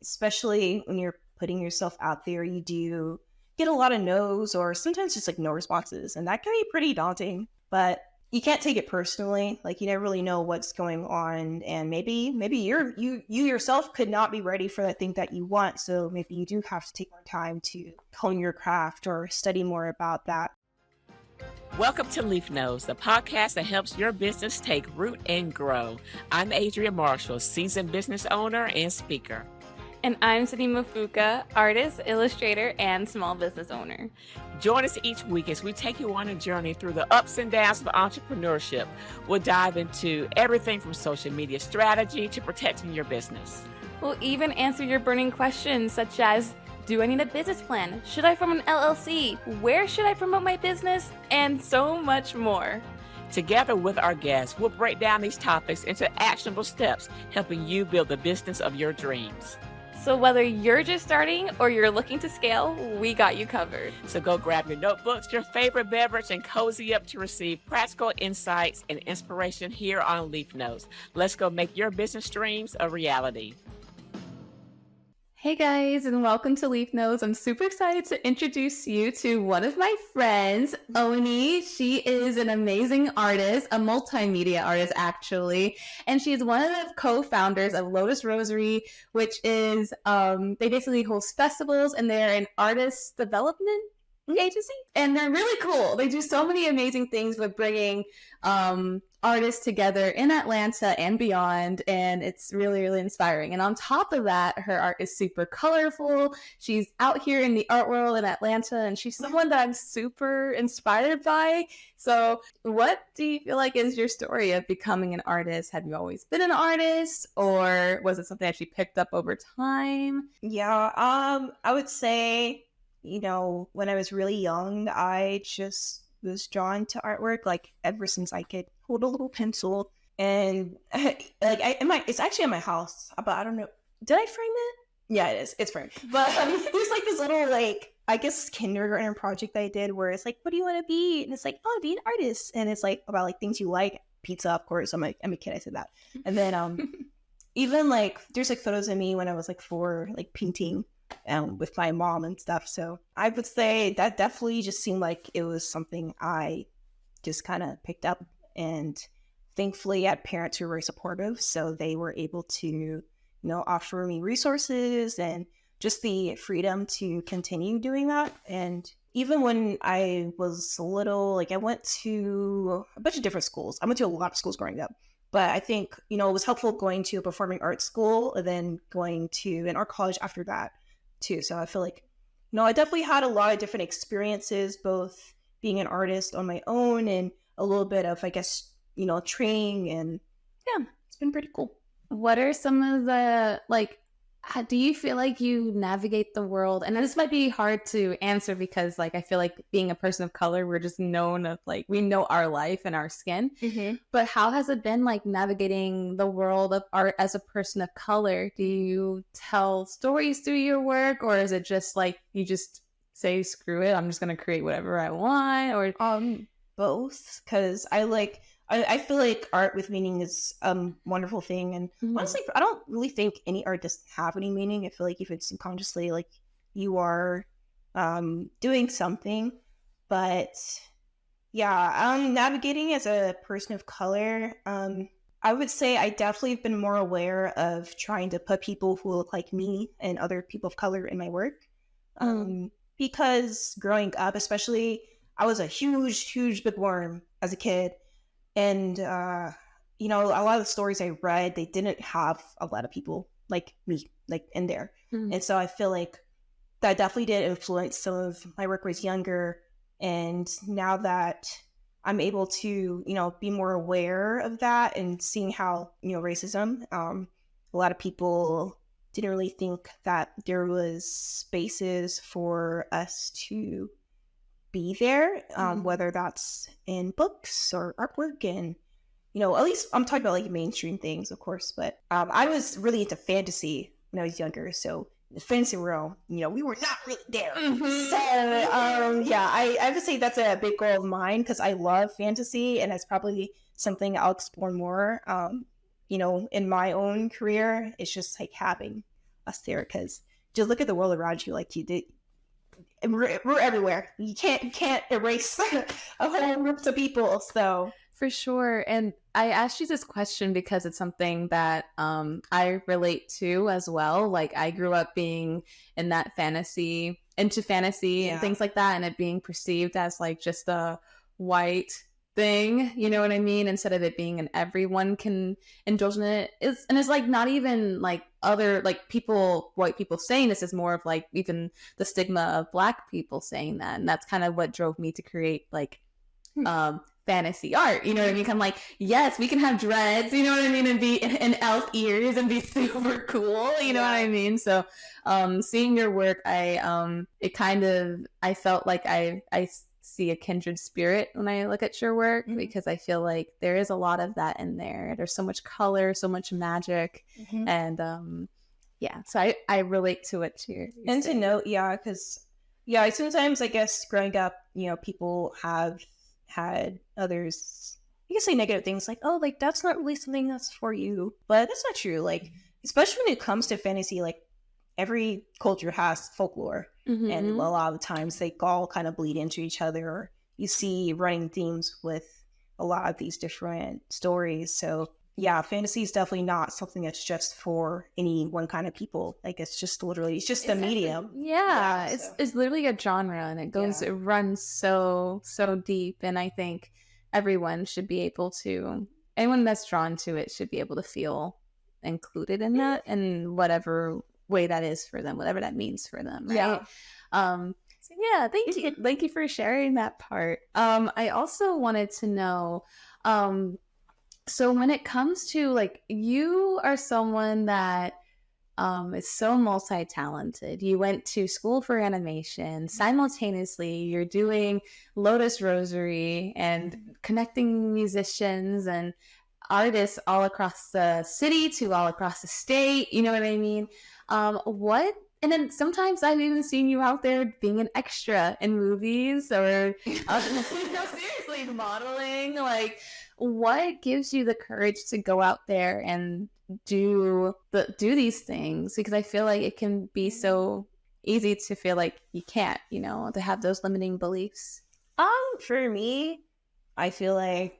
especially when you're putting yourself out there, you do get a lot of no's or sometimes just like no responses. And that can be pretty daunting, but you can't take it personally. Like you never really know what's going on. And maybe you yourself could not be ready for that thing that you want. So maybe you do have to take more time to hone your craft or study more about that. Welcome to Leaf Notes, the podcast that helps your business take root and grow. I'm Adria Marshall, seasoned business owner and speaker. And I'm Sydney Mafuka, artist, illustrator, and small business owner. Join us each week as we take you on a journey through the ups and downs of entrepreneurship. We'll dive into everything from social media strategy to protecting your business. We'll even answer your burning questions such as, do I need a business plan? Should I form an LLC? Where should I promote my business? And so much more. Together with our guests, we'll break down these topics into actionable steps, helping you build the business of your dreams. So whether you're just starting or you're looking to scale, we got you covered. So go grab your notebooks, your favorite beverage, and cozy up to receive practical insights and inspiration here on Leaf Notes. Let's go make your business dreams a reality. Hey guys, and welcome to Leaf Notes. I'm super excited to introduce you to one of my friends, Oni. She is an amazing artist, a multimedia artist actually, and she is one of the co-founders of Lotus Rosary, which is, they basically host festivals and they're an artist development agency, and they're really cool. They do so many amazing things with bringing artists together in Atlanta and beyond, and it's really, really inspiring. And on top of that, her art is super colorful. She's out here in the art world in Atlanta, and she's someone that I'm super inspired by. So what do you feel like is your story of becoming an artist? Have you always been an artist, or was it something that you picked up over time? Yeah, I would say, when I was really young, I just was drawn to artwork, like ever since I could hold a little pencil. And it's actually in my house, but I don't know. Did I frame it? Yeah, it is. It's framed. But there's like this little, I guess kindergarten project I did where it's like, what do you want to be? And it's like, oh, be an artist. And it's like about like things you like. Pizza, of course. I'm a kid. I said that. And then even like there's like photos of me when I was like 4, like painting with my mom and stuff. So I would say that definitely just seemed like it was something I just kind of picked up. And thankfully I had parents who were very supportive, so they were able to offer me resources and just the freedom to continue doing that. And even when I was little, I went to a bunch of different schools. I went to a lot of schools growing up, but I think it was helpful going to a performing arts school and then going to an art college after that too. So I feel like I definitely had a lot of different experiences, both being an artist on my own and a little bit of, I guess, training, and yeah, it's been pretty cool. What are some of the, how do you feel like you navigate the world? And this might be hard to answer because, I feel like being a person of color, we're just known of, we know our life and our skin. Mm-hmm. But how has it been, navigating the world of art as a person of color? Do you tell stories through your work, or is it just, you just say, screw it, I'm just going to create whatever I want? Or both, because I feel like art with meaning is a wonderful thing, and honestly, I don't really think any art doesn't have any meaning. I feel like if it's subconsciously, you are doing something. But yeah, navigating as a person of color, I would say I definitely have been more aware of trying to put people who look like me and other people of color in my work, because growing up, especially, I was a huge bookworm as a kid. And, a lot of the stories I read, they didn't have a lot of people like me, in there. Mm-hmm. And so I feel like that definitely did influence some of my work when I was younger. And now that I'm able to, be more aware of that and seeing how, racism, a lot of people didn't really think that there was spaces for us to be there, whether that's in books or artwork. And at least I'm talking about mainstream things, of course, but I was really into fantasy when I was younger, so the fantasy realm, we were not really there. So I would say that's a big goal of mine, because I love fantasy, and that's probably something I'll explore more in my own career. It's just having us there, because just look at the world around you. Like, you did, we're everywhere. You can't erase a whole group of people. So For sure. And I asked you this question because it's something that I relate to as well. Like, I grew up being in that into fantasy and things like that, and it being perceived as like just a white thing, you know what I mean? Instead of it being an everyone can indulge in it. And it's like not even like other like white people saying this, is more of like even the stigma of Black people saying that. And that's kind of what drove me to create like fantasy art, you know what I mean? I'm like, yes, we can have dreads, you know what I mean, and be in elf ears and be super cool, you know what I mean? So seeing your work, I felt like I see a kindred spirit when I look at your work, because I feel like there is a lot of that in there. There's so much color, so much magic, and so I relate to it too. And to note, because sometimes I guess growing up, people have had others, you can say negative things like, oh, like that's not really something that's for you, but that's not true. Like, especially when it comes to fantasy, like every culture has folklore, and a lot of the times they all kind of bleed into each other, or you see running themes with a lot of these different stories. So fantasy is definitely not something that's just for any one kind of people. Like, it's just a medium. It's literally a genre, and it runs so deep. And I think anyone that's drawn to it should be able to feel included in that, in whatever way that is for them, whatever that means for them, right? Thank you for sharing that part. I also wanted to know, so when it comes to like, you are someone that is so multi-talented. You went to school for animation. Simultaneously, you're doing Lotus Rosary and connecting musicians and artists all across the city to all across the state. You know what I mean? And then sometimes I've even seen you out there being an extra in movies, or seriously, modeling. Like, what gives you the courage to go out there and do these things? Because I feel like it can be so easy to feel like you can't, to have those limiting beliefs. For me, I feel like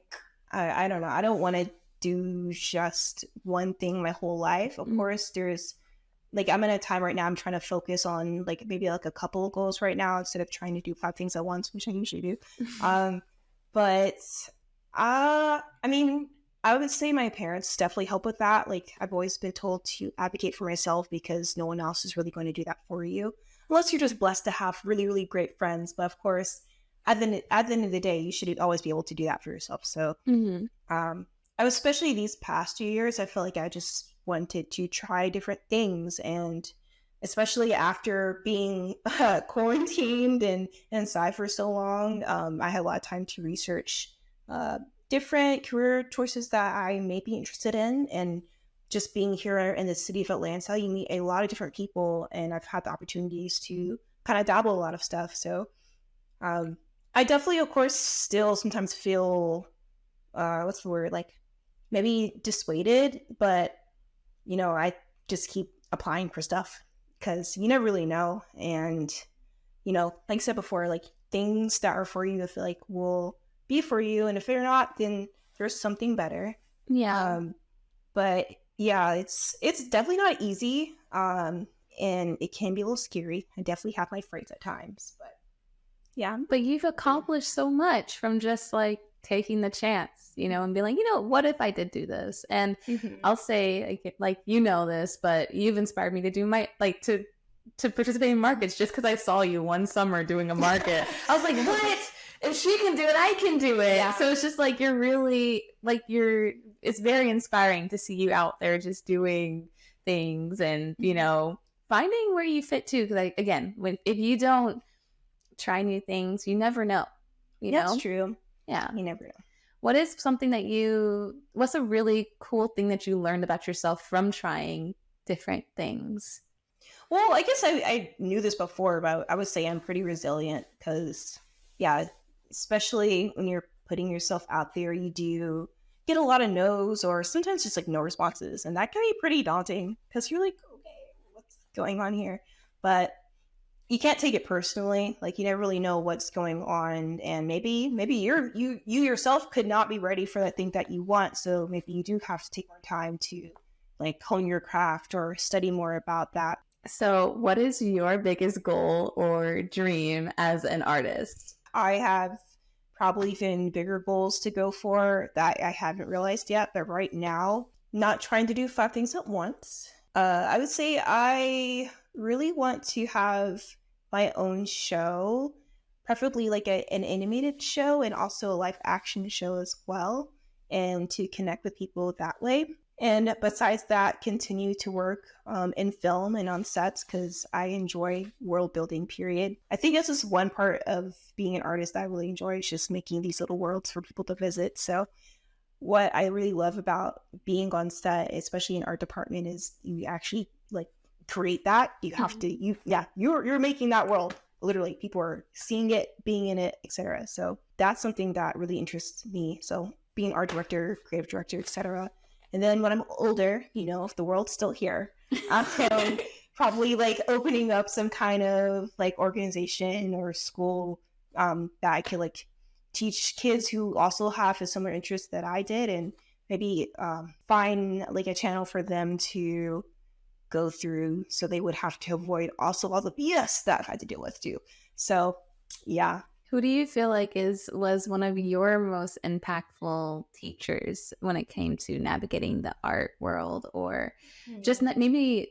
I don't know. I don't want to do just one thing my whole life. Of course, there's like, I'm in a time right now, I'm trying to focus on like maybe like a couple of goals right now instead of trying to do 5 things at once, which I usually do. But I mean, I would say my parents definitely help with that. Like, I've always been told to advocate for myself, because no one else is really going to do that for you, unless you're just blessed to have really, really great friends. But of course, at the end of the day, you should always be able to do that for yourself. So especially these past 2 years, I feel like I just wanted to try different things. And especially after being quarantined and inside for so long, I had a lot of time to research different career choices that I may be interested in. And just being here in the city of Atlanta, you meet a lot of different people, and I've had the opportunities to kind of dabble a lot of stuff. So I definitely, of course, still sometimes feel what's the word, like maybe dissuaded, but I just keep applying for stuff, because you never really know. And like I said before, like things that are for you, I feel like will be for you, and if they're not, then there's something better. But it's definitely not easy, and it can be a little scary. I definitely have my frights at times, but you've accomplished so much from just like taking the chance, and being like, what if I did do this? And I'll say, like this, but you've inspired me to do my to participate in markets, just because I saw you one summer doing a market. I was like, what? If she can do it, I can do it. So it's just like, you're really like, it's very inspiring to see you out there just doing things, and finding where you fit too. Because again, if you don't try new things, you never know. That's true. Yeah, you never know. What is something what's a really cool thing that you learned about yourself from trying different things? Well, I guess I knew this before, but I would say I'm pretty resilient, because especially when you're putting yourself out there, you do get a lot of no's, or sometimes just like no responses, and that can be pretty daunting, because you're like, okay, going on here? But you can't take it personally. Like, you never really know what's going on, and maybe you yourself could not be ready for that thing that you want. So maybe you do have to take more time to like hone your craft or study more about that. So, what is your biggest goal or dream as an artist? I have probably even bigger goals to go for that I haven't realized yet, but right now, not trying to do 5 things at once. I would say I really want to have my own show, preferably like an animated show and also a live action show as well, and to connect with people that way. And besides that, continue to work in film and on sets because I enjoy world building, period. I think this is one part of being an artist that I really enjoy, is just making these little worlds for people to visit. So what I really love about being on set, especially in art department, is you actually like create that. You have to, you're making that world. Literally, people are seeing it, being in it, etc. So that's something that really interests me. So being art director, creative director, etc. And then when I'm older, if the world's still here, I'm probably like opening up some kind of like organization or school that I could like teach kids who also have a similar interest that I did, and maybe find like a channel for them to go through so they would have to avoid also all the BS that I've had to deal with too. So yeah. Who do you feel like was one of your most impactful teachers when it came to navigating the art world, or just maybe,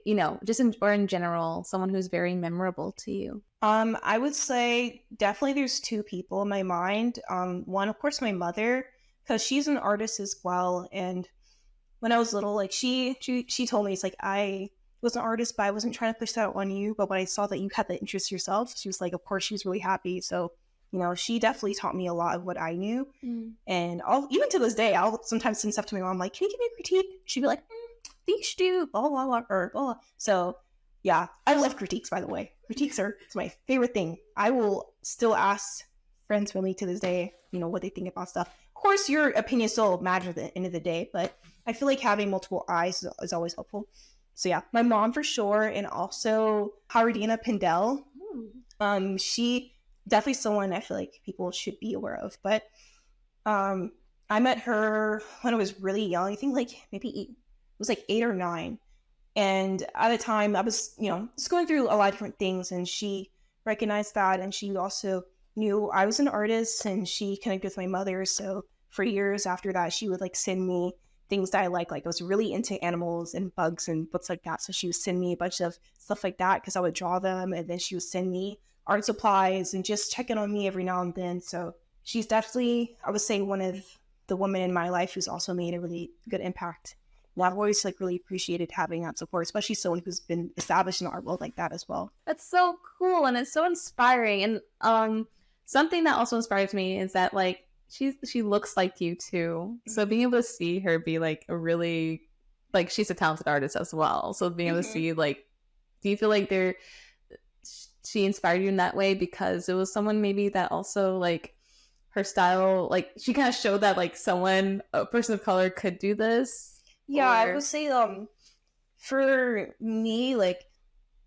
or in general, someone who's very memorable to you? I would say definitely there's two people in my mind. One, of course, my mother, because she's an artist as well. And when I was little, like she told me, it's like, I was an artist, but I wasn't trying to push that on you. But when I saw that you had the interest yourself, she was like, of course, she was really happy. So she definitely taught me a lot of what I knew. And even to this day, I'll sometimes send stuff to my mom, like, can you give me a critique? She'd be like, I think you should do blah, blah, blah, or blah. So yeah, I love critiques, by the way. Critiques are my favorite thing. I will still ask friends from me to this day, what they think about stuff. Of course, your opinion still matters at the end of the day, but I feel like having multiple eyes is always helpful. So yeah, my mom for sure, and also Howardina Pindell. She definitely someone I feel like people should be aware of. But I met her when I was really young. I think like maybe it was like 8 or 9. And at the time I was, just going through a lot of different things, and she recognized that, and she also knew I was an artist, and she connected with my mother. So for years after that, she would like send me things that I like I was really into animals and bugs and books like that. So she would send me a bunch of stuff like that because I would draw them, and then she would send me art supplies and just check in on me every now and then. So she's definitely, I would say, one of the women in my life who's also made a really good impact. And I've always like really appreciated having that support, especially someone who's been established in the art world like that as well. That's so cool, and it's so inspiring. And something that also inspires me is that like she looks like you too. So being able to see her be like a really, like, she's a talented artist as well. So being able to see, like, do you feel like she inspired you in that way because it was someone maybe that also like her style, like she kind of showed that like a person of color could do this? Yeah, I would say for me, like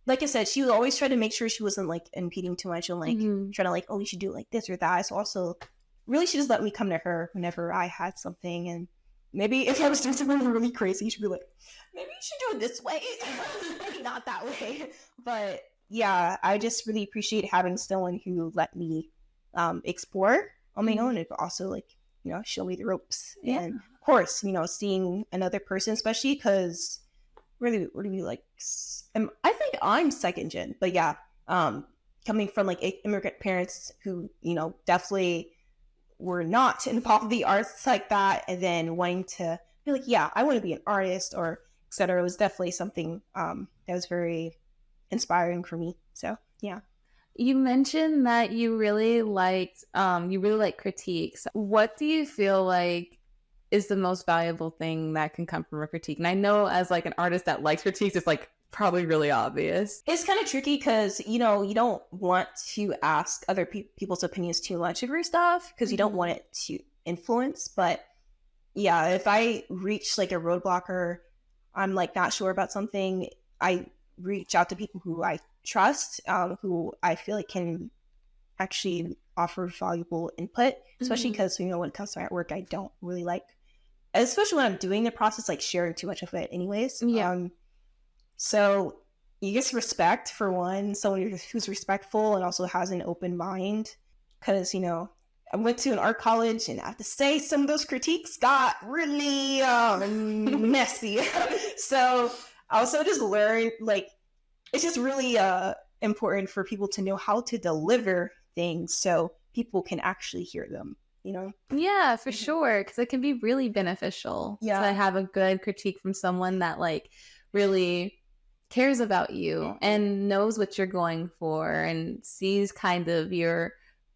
I said, she would always try to make sure she wasn't like impeding too much and like trying to like, oh, you should do like this or that. So also really she just let me come to her whenever I had something, and maybe if I was doing something really crazy, she'd be like, maybe you should do it this way. Maybe not that way. But yeah, I just really appreciate having someone who let me explore on my own, and also like, show me the ropes. Yeah. And of course, seeing another person, especially because really like, I think I'm second gen, but yeah, coming from like immigrant parents who, definitely were not involved in the arts like that, and then wanting to be like, yeah, I want to be an artist or etc. was definitely something that was very inspiring for me. So yeah. You mentioned that you really like critiques. What do you feel like is the most valuable thing that can come from a critique? And I know as like an artist that likes critiques, it's like probably really obvious. It's kind of tricky because, you don't want to ask other people's opinions too much of your stuff because you don't want it to influence. But yeah, if I reach like a roadblock or I'm like not sure about something, I reach out to people who I trust, who I feel like can actually offer valuable input, especially because, you know, when it comes to my work, I don't really like, especially when I'm doing the process, like sharing too much of it anyways. Yeah. So you get respect for one, someone who's respectful and also has an open mind. Because, you know, I went to an art college and I have to say some of those critiques got really messy. So I also just learned, like, it's just really important for people to know how to deliver things so people can actually hear them, you know? Yeah, for sure. Because it can be really beneficial to have a good critique from someone that like really cares about you and knows what you're going for and sees kind of your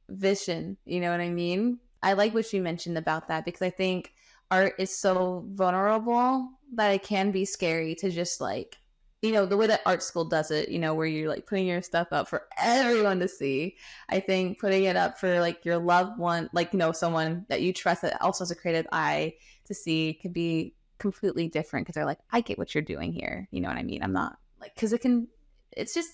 vision. You know what I mean? I like what you mentioned about that because I think art is so vulnerable that it can be scary to just like, you know, the way that art school does it, you know, where you're like putting your stuff up for everyone to see. I think putting it up for like your loved one, like, you know, someone that you trust that also has a creative eye to see could be completely different because they're like, I get what you're doing here. You know what I mean? I'm not like, because it's just,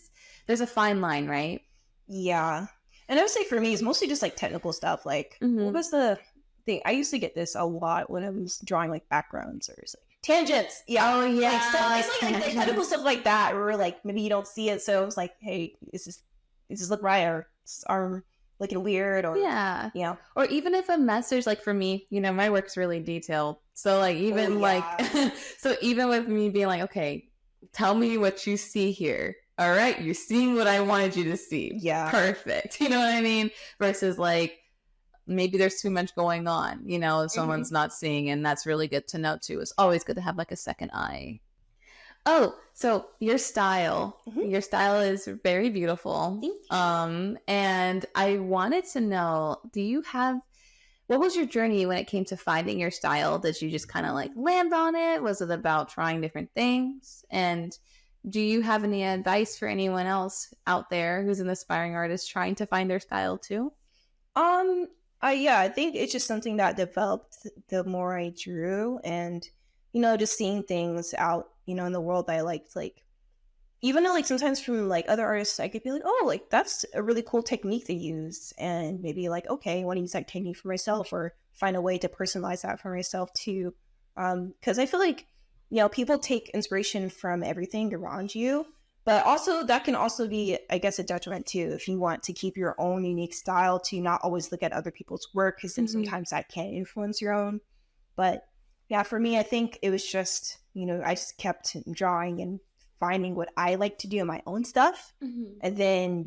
there's a fine line, right? Yeah. And I would say for me, it's mostly just like technical stuff. Like, what was the thing? I used to get this a lot when I was drawing like backgrounds or like tangents. Yeah. Oh, yeah. Like technical stuff like that, where like maybe you don't see it. So it was like, hey, does this look right? Or is arm looking weird? Or, yeah. You know? Or even if a message, like for me, you know, my work's really detailed. So like even like, so even with me being like, okay, tell me what you see here. All right, you're seeing what I wanted you to see. Yeah. Perfect. You know what I mean? Versus like, maybe there's too much going on, you know, someone's not seeing, and that's really good to know too. It's always good to have like a second eye. Oh, so your style is very beautiful. And I wanted to know, what was your journey when it came to finding your style? Did you just kind of like land on it? Was it about trying different things? And do you have any advice for anyone else out there who's an aspiring artist trying to find their style too? Yeah, I think it's just something that developed the more I drew, and, you know, just seeing things out, you know, in the world that I liked. Like, even though like sometimes from like other artists, I could be like, oh, like that's a really cool technique to use, and maybe like, okay, I want to use that technique for myself, or find a way to personalize that for myself too. Because I feel like, you know, people take inspiration from everything around you, but also that can also be, I guess, a detriment too, if you want to keep your own unique style, to not always look at other people's work, because then sometimes that can influence your own. But yeah, for me, I think it was just, you know, I just kept drawing and finding what I like to do in my own stuff. And then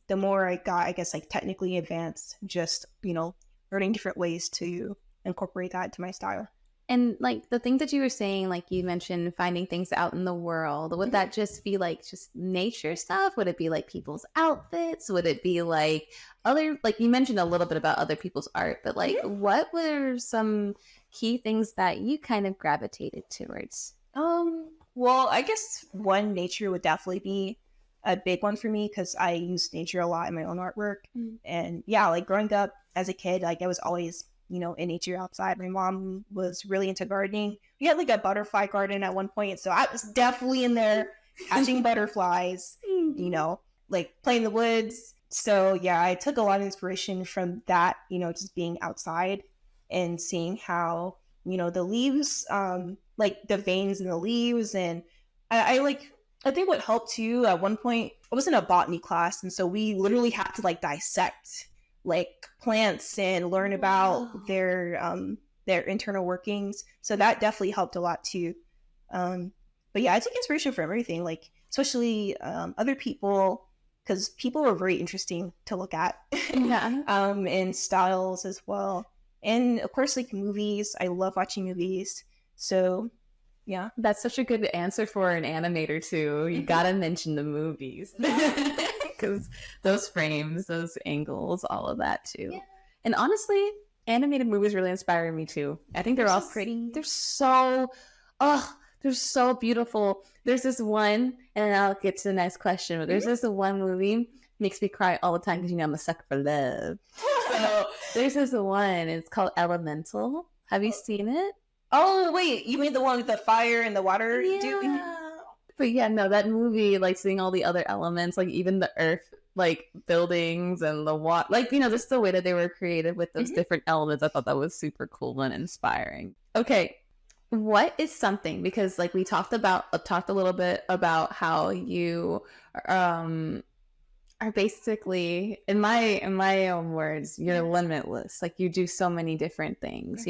the more I got, I guess, like technically advanced, just, you know, learning different ways to incorporate that into my style. And like the things that you were saying, like you mentioned finding things out in the world, would that just be like just nature stuff? Would it be like people's outfits? Would it be like other, like you mentioned a little bit about other people's art, but like what were some key things that you kind of gravitated towards? Well, I guess one, nature would definitely be a big one for me, because I use nature a lot in my own artwork. And yeah, like growing up as a kid, like I was always, you know, in nature outside. My mom was really into gardening. We had like a butterfly garden at one point, so I was definitely in there catching butterflies, you know, like playing in the woods. So yeah, I took a lot of inspiration from that, you know, just being outside and seeing how, you know, the leaves, like the veins in the leaves. And I think what helped too, at one point I was in a botany class, and so we literally had to like dissect like plants and learn about their internal workings. So that definitely helped a lot too. But yeah, I took inspiration from everything, like especially other people, because people are very interesting to look at. And styles as well. And of course, like movies. I love watching movies. So yeah. That's such a good answer for an animator too. You gotta mention the movies. Because those frames, those angles, all of that too. Yeah. And honestly, animated movies really inspire me too. I think they're all pretty. They're so beautiful. There's this one, and I'll get to the next question, but there's this one movie, makes me cry all the time because, you know, I'm a sucker for love. So there's this one, it's called Elemental. Have you seen it? Oh, wait, you mean the one with the fire and the water? Yeah. But yeah, no, that movie, like seeing all the other elements, like even the earth, like buildings and the water, like, just the way that they were created with those different elements. I thought that was super cool and inspiring. Okay. What is something, because like we talked a little bit about how you are basically, in my own words, you're limitless. Like you do so many different things,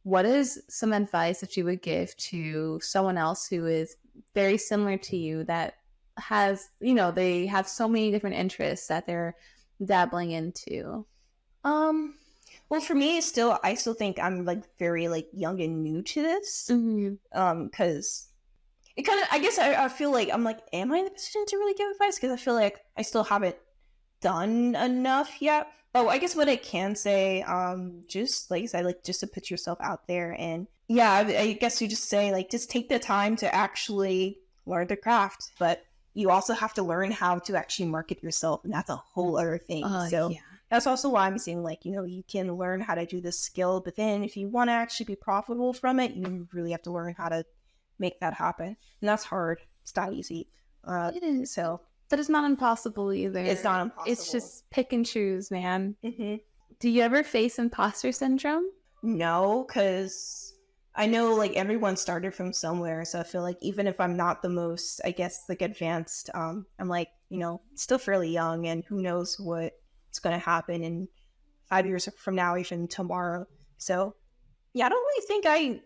what is some advice that you would give to someone else who is very similar to you, that has, they have so many different interests that they're dabbling into? Well, for me, I still think I'm like very like young and new to this. Because it kind of, I guess I feel like I'm like, am I in the position to really give advice? Because I feel like I still haven't done enough yet. Oh, I guess what I can say, just like I said, like just to put yourself out there, and yeah, I guess you just say like just take the time to actually learn the craft, but you also have to learn how to actually market yourself, and that's a whole other thing. So Yeah. that's also why I'm saying like, you can learn how to do this skill, but then if you want to actually be profitable from it, you really have to learn how to make that happen, and that's hard. It's not easy. It is. So. But it's not impossible either. It's not impossible. It's just pick and choose, man. Mm-hmm. Do you ever face imposter syndrome? No, because I know like everyone started from somewhere. So I feel like even if I'm not the most, I guess, like advanced, I'm like, still fairly young, and who knows what's going to happen in 5 years from now, even tomorrow. So yeah, I don't really think I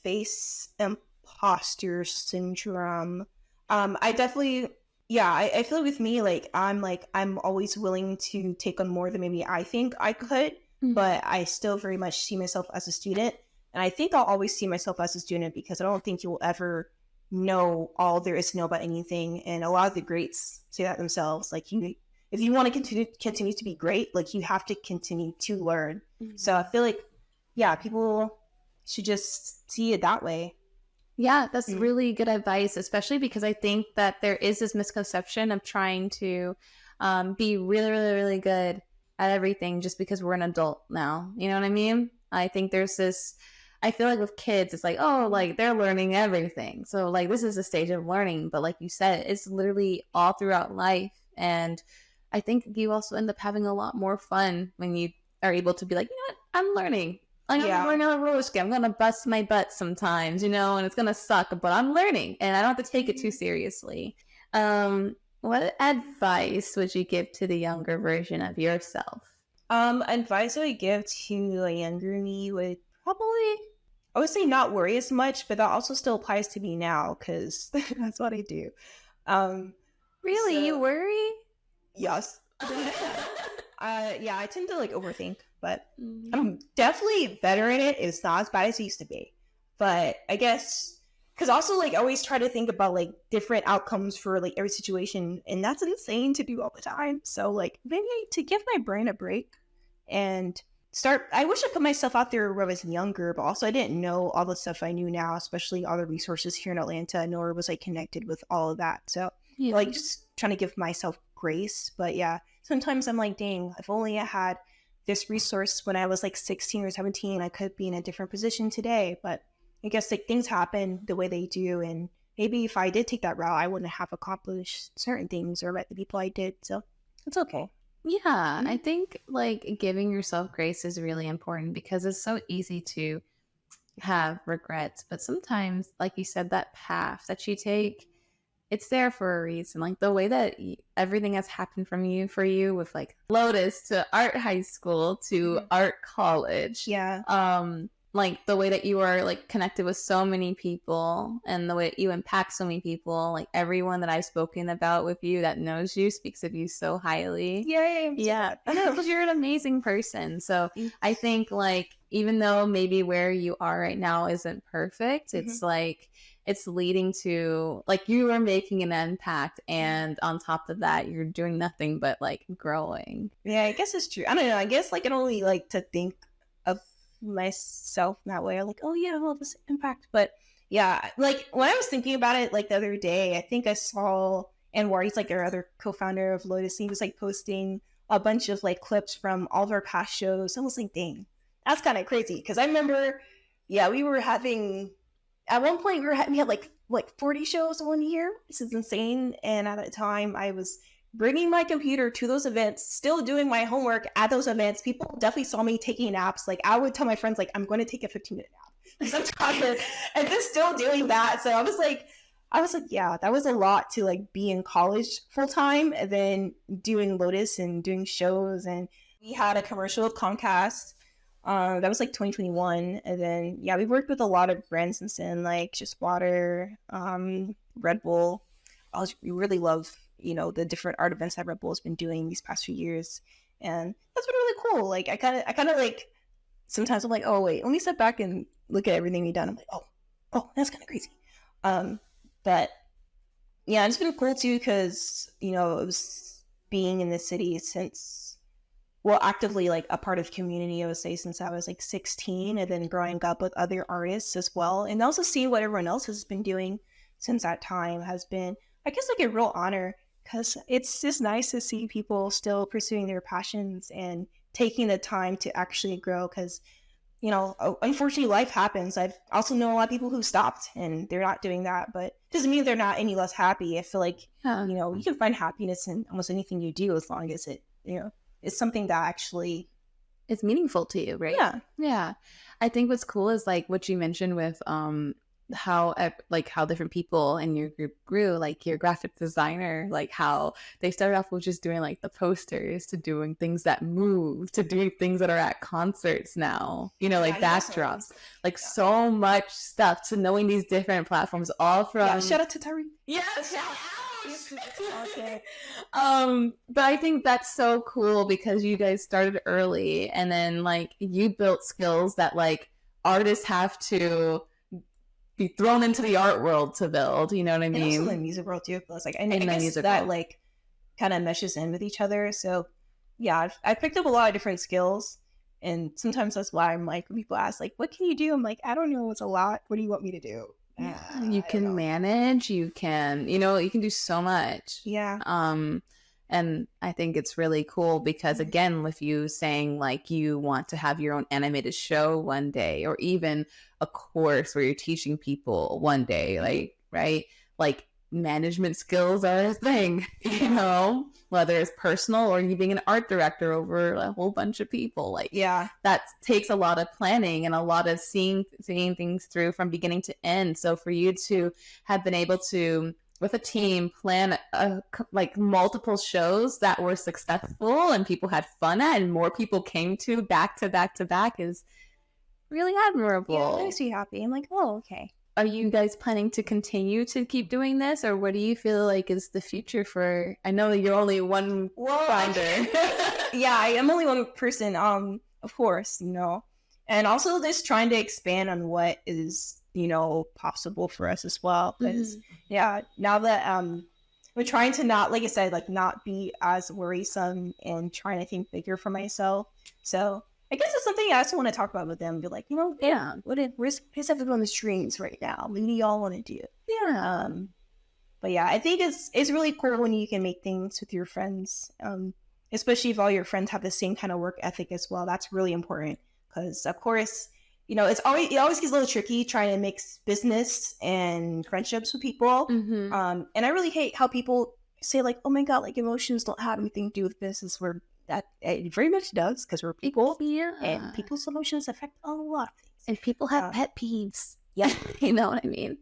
face imposter syndrome. I definitely, yeah, I feel with me, like I'm always willing to take on more than maybe I think I could, but I still very much see myself as a student. And I think I'll always see myself as a student, because I don't think you'll ever know all there is to know about anything. And a lot of the greats say that themselves. Like if you want to continue to be great, like you have to continue to learn. So I feel like, yeah, people should just see it that way. Yeah, that's really good advice, especially because I think that there is this misconception of trying to be really, really, really good at everything just because we're an adult now. You know what I mean? I think there's this, I feel like with kids, it's like, oh, like they're learning everything. So like this is a stage of learning. But like you said, it's literally all throughout life. And I think you also end up having a lot more fun when you are able to be like, I'm learning. I'm learning on a roller skate. I'm gonna bust my butt sometimes, and it's gonna suck, but I'm learning, and I don't have to take it too seriously. What advice would you give to the younger version of yourself? Advice I would give to a younger me would probably, I would say, not worry as much, but that also still applies to me now, because that's what I do. Really, you worry? Yes. Yeah, I tend to like overthink, but I'm definitely better in it. It's not as bad as it used to be, but I guess because also like I always try to think about like different outcomes for like every situation, and that's insane to do all the time. So like maybe to give my brain a break and start. I wish I put myself out there when I was younger, but also I didn't know all the stuff I knew now, especially all the resources here in Atlanta, nor was I connected with all of that. So like just trying to give myself grace. But yeah, sometimes I'm like, dang, if only I had this resource when I was like 16 or 17, I could be in a different position today. But I guess like things happen the way they do, and maybe if I did take that route, I wouldn't have accomplished certain things or met the people I did. So it's okay. Yeah, I think like giving yourself grace is really important, because it's so easy to have regrets, but sometimes, like you said, that path that you take, it's there for a reason. Like the way that everything has happened for you with like Lotus to art high school to art college. Yeah. Like the way that you are like connected with so many people, and the way that you impact so many people. Like everyone that I've spoken about with you that knows you speaks of you so highly. Yay. Yeah. Because you're an amazing person. So I think like, even though maybe where you are right now isn't perfect, it's like, it's leading to like you are making an impact, and on top of that you're doing nothing but like growing. Yeah, I guess it's true. I don't know, I guess like I don't really like to think of myself that way. I'm like, oh yeah, well, this impact. But yeah, like when I was thinking about it like the other day, I think I saw Anwar, he's like their other co-founder of Lotus, he was like posting a bunch of like clips from all of our past shows. I was like, dang, that's kind of crazy, because I remember, yeah, we were having at one point we had like 40 shows one year. This is insane. And at that time, I was bringing my computer to those events, still doing my homework at those events. People definitely saw me taking naps. Like I would tell my friends, like, I'm going to take a 15-minute nap because I'm tired, and just still doing that. So I was like, yeah, that was a lot to like be in college full time and then doing Lotus and doing shows. And we had a commercial with Comcast. That was like 2021. And then, yeah, we worked with a lot of brands since then, like Just Water, Red Bull. We really love, the different art events that Red Bull has been doing these past few years. And that's been really cool. Like, I kind of like, sometimes I'm like, oh, wait, let me step back and look at everything we've done. I'm like, oh, that's kind of crazy. But yeah, it's been cool too because, it was being in the city since, well, actively like a part of community, I would say, since I was like 16, and then growing up with other artists as well. And also seeing what everyone else has been doing since that time has been, I guess, like a real honor, because it's just nice to see people still pursuing their passions and taking the time to actually grow. Because unfortunately, life happens. I've also known a lot of people who stopped and they're not doing that, but it doesn't mean they're not any less happy. I feel like, you can find happiness in almost anything you do as long as it, is something that actually is meaningful to you, right? Yeah. I think what's cool is like what you mentioned with how different people in your group grew, like your graphic designer, like how they started off with just doing like the posters to doing things that move to doing things that are at concerts now, like backdrops, like so much stuff, to knowing these different platforms, all from shout out to Tari. Yes, shout out. Okay. But I think that's so cool because you guys started early, and then like you built skills that like artists have to be thrown into the art world to build, you know what I mean? And also the music world too. Plus, like, I guess that like kind of meshes in with each other. So yeah, I've picked up a lot of different skills, and sometimes that's why I'm like, when people ask like, what can you do? I'm like, I don't know, it's a lot. What do you want me to do? You can manage, you can, you can do so much. Yeah. And I think it's really cool because, again, with you saying like you want to have your own animated show one day, or even a course where you're teaching people one day, like, right? Like management skills are a thing, whether it's personal or you being an art director over a whole bunch of people. Like, that takes a lot of planning and a lot of seeing things through from beginning to end. So for you to have been able to, with a team, plan like multiple shows that were successful and people had fun at, and more people came to back is really admirable. Yeah, it makes me happy. I'm like, oh, okay. Are you guys planning to continue to keep doing this, or what do you feel like is the future for? I know you're only one founder. Yeah, I am only one person. Of course, and also just trying to expand on what is possible for us as well. Because now that we're trying to not, like I said, like not be as worrisome and trying to think bigger for myself. So I guess it's something I also want to talk about with them. Be like, where's everyone on the streams right now? What do y'all want to do? Yeah. But yeah, I think it's really cool when you can make things with your friends. Especially if all your friends have the same kind of work ethic as well. That's really important because, of course, it always gets a little tricky trying to mix business and friendships with people. And I really hate how people say like, oh my God, like emotions don't have anything to do with business. Where that it very much does, because we're people, and people's emotions affect a lot of things. And people have pet peeves. Yeah, you know what I mean?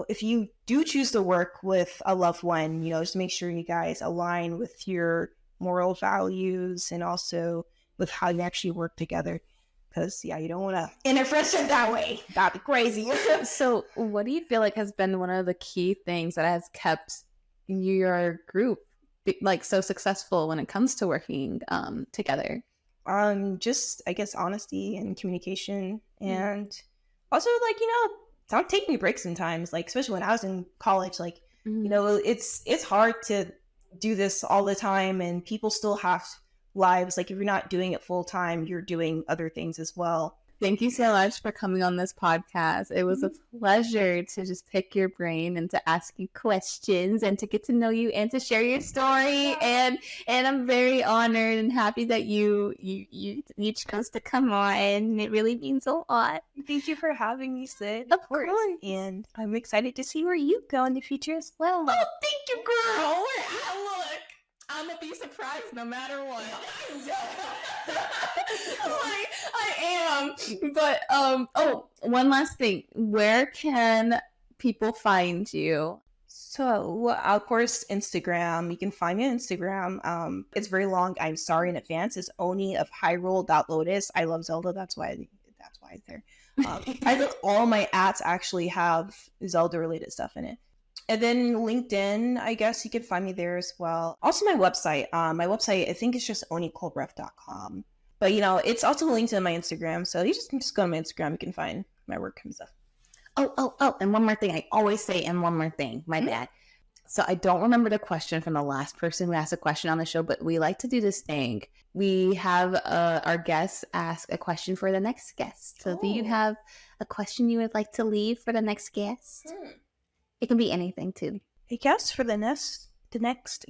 If you do choose to work with a loved one, just make sure you guys align with your moral values and also with how you actually work together. Because, you don't want to end a friendship that way. That'd be crazy. So what do you feel like has been one of the key things that has kept your group like so successful when it comes to working together? Just, I guess, honesty and communication. And also, like, stop taking breaks sometimes. Like, especially when I was in college, like, it's hard to do this all the time. And people still have lives. Like if you're not doing it full time, you're doing other things as well. Thank you so much for coming on this podcast. It was a pleasure to just pick your brain and to ask you questions and to get to know you and to share your story. And I'm very honored and happy that you chose to come on. It really means a lot. Thank you for having me, Sid. Of course. And I'm excited to see where you go in the future as well. Oh, thank you, girl. Look, I'm gonna be surprised no matter what. I am. But one last thing. Where can people find you? So, of course, Instagram. You can find me on Instagram. It's very long. I'm sorry in advance. It's Oni of Hyrule.Lotus. I love Zelda. That's why it's there. I think all my ads actually have Zelda-related stuff in it. And then LinkedIn, I guess you can find me there as well. Also my website. I think it's just oniculbreath.com. But, it's also linked in my Instagram. So you just go to my Instagram. You can find my work and stuff. Oh, and one more thing. I always say, and one more thing. My bad. So I don't remember the question from the last person who asked a question on the show, but we like to do this thing. We have our guests ask a question for the next guest. So do you have a question you would like to leave for the next guest? It can be anything too. I guess for the next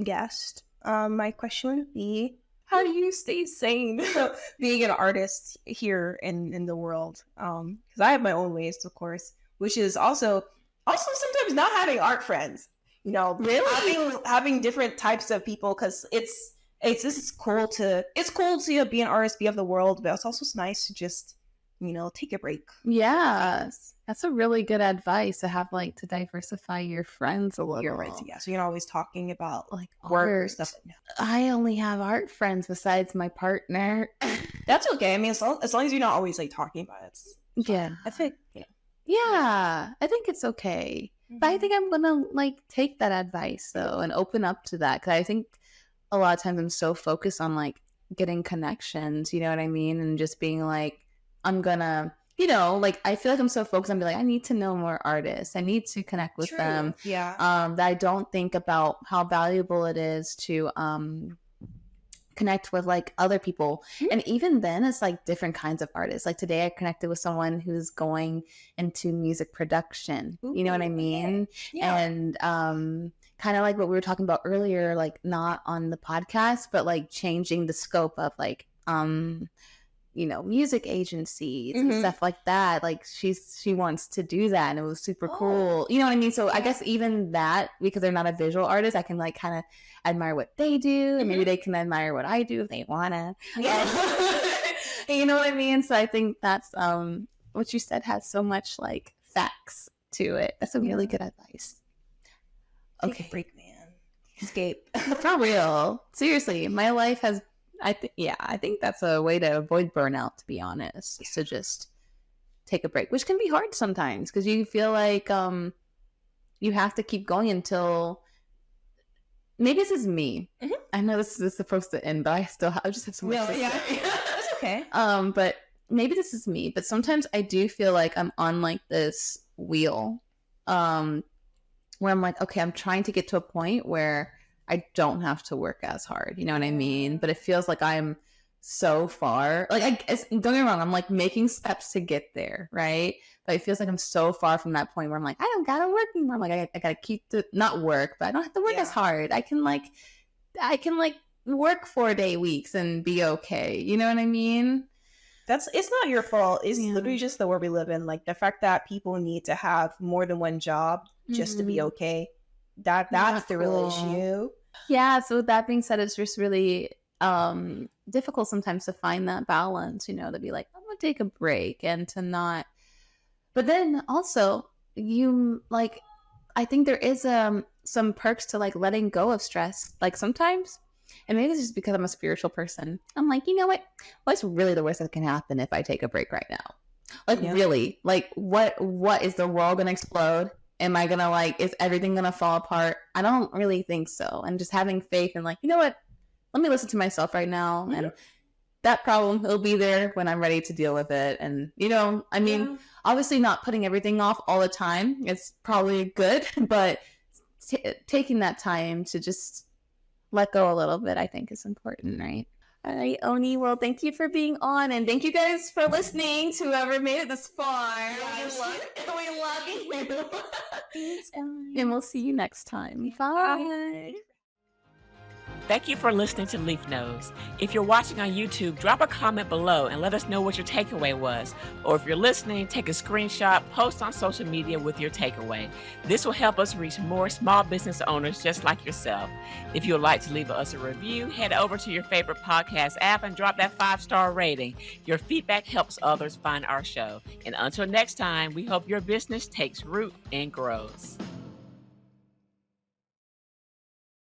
guest, my question would be, how do you stay sane being an artist here in the world? Because I have my own ways, of course, which is also sometimes not having art friends. Really having different types of people, because it's cool to be an artist, be of the world, but it's also nice to just take a break. Yeah, that's a really good advice to have, to diversify your friends a little. You're right. Yeah, so you're not always talking about work or stuff. I only have art friends besides my partner. That's okay. I mean, as long as you're not always talking about it. Yeah, I think. Yeah, I think it's okay. But I think I'm gonna take that advice though and open up to that, because I think a lot of times I'm so focused on getting connections. You know what I mean? And just being I'm gonna, I feel like I'm so focused on being I need to know more artists. I need to connect with them. Yeah. That I don't think about how valuable it is to connect with other people. And even then it's different kinds of artists. Today I connected with someone who's going into music production. You know what I mean? Yeah. And kind of what we were talking about earlier, not on the podcast, but changing the scope of music agencies and stuff like that. She wants to do that, and it was super cool. You know what I mean? So I guess even that, because they're not a visual artist, I can kind of admire what they do, and maybe they can admire what I do if they wanna. Yeah. You know what I mean? So I think that's what you said has so much facts to it. That's a really good advice. Okay, break, man. Escape. For real. Seriously, my life has. I think that's a way to avoid burnout, to be honest, is to just take a break, which can be hard sometimes because you feel you have to keep going until maybe this is me. I know this is supposed to end, but I just have so much to say. That's okay. But maybe this is me, but sometimes I do feel I'm on this wheel where I'm okay, I'm trying to get to a point where I don't have to work as hard. You know what I mean? But it feels I'm so far. Don't get me wrong. I'm making steps to get there, right? But it feels I'm so far from that point where I'm I don't gotta work anymore. I gotta keep not work, but I don't have to work as hard. I can work 4-day weeks and be okay. You know what I mean? It's not your fault. It's literally just the world we live in. The fact that people need to have more than one job just to be okay. That's the real issue. Yeah, so with that being said, it's just really difficult sometimes to find that balance, to be I'm gonna take a break and to not. But then also you I think there is some perks to letting go of stress. Sometimes, and maybe it's just because I'm a spiritual person, I'm you know what's really the worst that can happen if I take a break right now? Really, what is the world gonna explode? Am I gonna is everything gonna fall apart? I don't really think so. And just having faith and you know what? Let me listen to myself right now. And that problem will be there when I'm ready to deal with it. And obviously not putting everything off all the time. It's probably good, but taking that time to just let go a little bit, I think is important, right? All right, Oni. Well, thank you for being on, and thank you guys for listening to whoever made it this far. We love you. And we'll see you next time. Bye. Thank you for listening to Leaf Notes. If you're watching on YouTube, drop a comment below and let us know what your takeaway was. Or if you're listening, take a screenshot, post on social media with your takeaway. This will help us reach more small business owners just like yourself. If you would like to leave us a review, head over to your favorite podcast app and drop that 5-star rating. Your feedback helps others find our show. And until next time, we hope your business takes root and grows.